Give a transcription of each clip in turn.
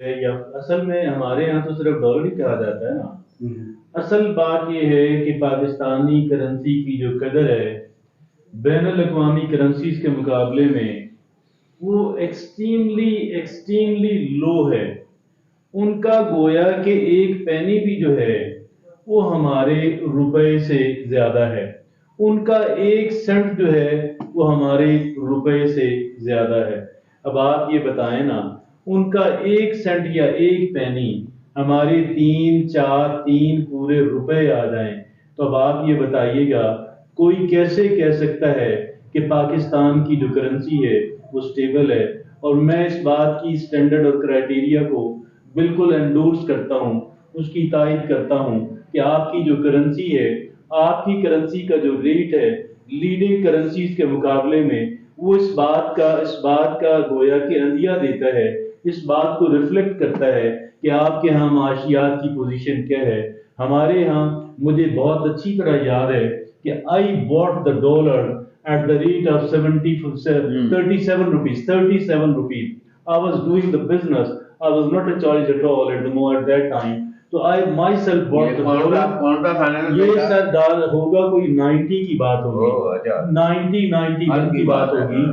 या असल में हमारे यहाँ तो सिर्फ डॉलर ही कहा जाता है ना। असल बात ये है कि पाकिस्तानी करेंसी की जो कदर है बैनुल अक़वामी करेंसीज के मुकाबले में वो एक्सट्रीमली एक्सट्रीमली लो है। उनका गोया कि एक पैनी भी जो है वो हमारे रुपए से ज्यादा है। उनका एक सेंट जो है वो हमारे रुपए से ज्यादा है। अब आप ये बताएं ना, उनका एक सेंट या एक पैनी हमारे तीन पूरे रुपए आ जाएं, तो अब आप ये बताइएगा कोई कैसे कह सकता है कि पाकिस्तान की जो करेंसी है वो स्टेबल है। और मैं इस बात की स्टैंडर्ड और क्राइटेरिया को बिल्कुल एंडोर्स करता हूँ, उसकी तायद करता हूँ कि आपकी जो करेंसी है, आपकी करेंसी का जो रेट है लीडिंग करेंसीज के मुकाबले में, वो इस बात का गोया कि अंदिया देता है, इस बात को रिफ्लेक्ट करता है कि आपके यहाँ माशियात की पोजीशन क्या है। हमारे यहाँ मुझे बहुत अच्छी तरह याद है कि I bought the dollar at the rate of 37 rupees. 37 rupees. I was doing the business. I was not a child at all at that time. तो I myself bought the dollar. कौन सा खाने में ये सर डाल होगा कोई 90 की बात होगी, 91 की बात होगी।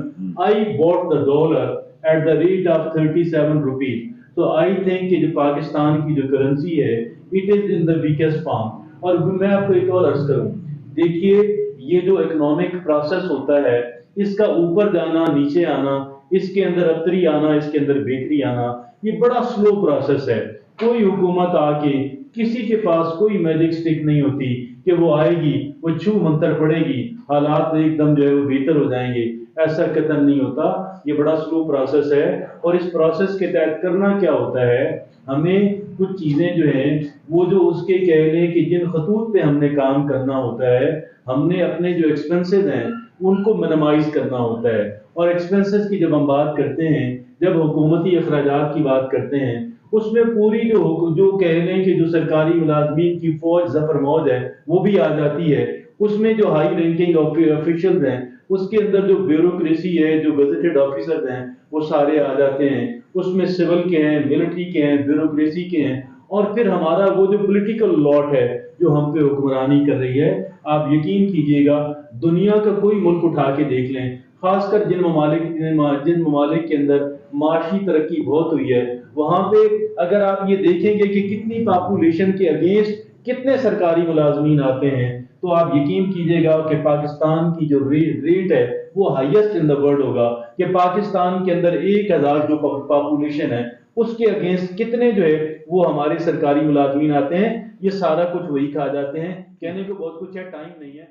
I bought the dollar at the rate of 37 rupees. तो I think कि जो पाकिस्तान की जो करेंसी है, it is in the weakest form. और मैं आपको एक और अर्ज करूं, देखिए ये जो इकोनॉमिक प्रोसेस होता है, इसका ऊपर जाना नीचे आना, इसके अंदर अतरी आना, इसके अंदर बेहतरी आना, ये बड़ा स्लो प्रोसेस है। कोई हुकूमत आके किसी के पास कोई मैजिक स्टिक नहीं होती कि वो आएगी, वो छू मंतर पड़ेगी, हालात एकदम जो है वो बेहतर हो जाएंगे, ऐसा कतई नहीं होता। ये बड़ा स्लो प्रोसेस है और इस प्रोसेस के तहत करना क्या होता है, हमें कुछ चीजें जो हैं वो जो उसके कह लें कि जिन खतूत पे हमने काम करना होता है, हमने अपने जो एक्सपेंसेस हैं उनको मिनिमाइज करना होता है। और एक्सपेंसेस की जब हम बात करते हैं, जब हुकूमती अखराजात की बात करते हैं, उसमें पूरी जो कह लें कि जो सरकारी मुलाजमीन की फौज जफर मौज है वो भी आ जाती है। उसमें जो हाई रैंकिंग ऑफिशियल्स हैं, उसके अंदर जो ब्यूरोक्रेसी है, जो गजेटेड ऑफिसर्स हैं, वो सारे आ जाते हैं। उसमें सिविल के हैं, मिलिट्री के हैं, ब्यूरोक्रेसी के हैं, और फिर हमारा वो जो पॉलिटिकल लॉट है जो हम पे हुक्मरानी कर रही है। आप यकीन कीजिएगा दुनिया का कोई मुल्क उठा के देख लें, खासकर जिन ममालिक के अंदर माशी तरक्की बहुत हुई है, वहां पे अगर आप ये देखेंगे कि कितनी पॉपुलेशन के अगेंस्ट कितने सरकारी मुलाजमीन आते हैं, तो आप यकीन कीजिएगा कि पाकिस्तान की जो रेट है वो हाईएस्ट इन द वर्ल्ड होगा। कि पाकिस्तान के अंदर 1000 जो पॉपुलेशन है उसके अगेंस्ट कितने जो है वो हमारे सरकारी मुलाजमीन आते हैं। ये सारा कुछ वही कहा जाते हैं। कहने को बहुत कुछ है, टाइम नहीं है।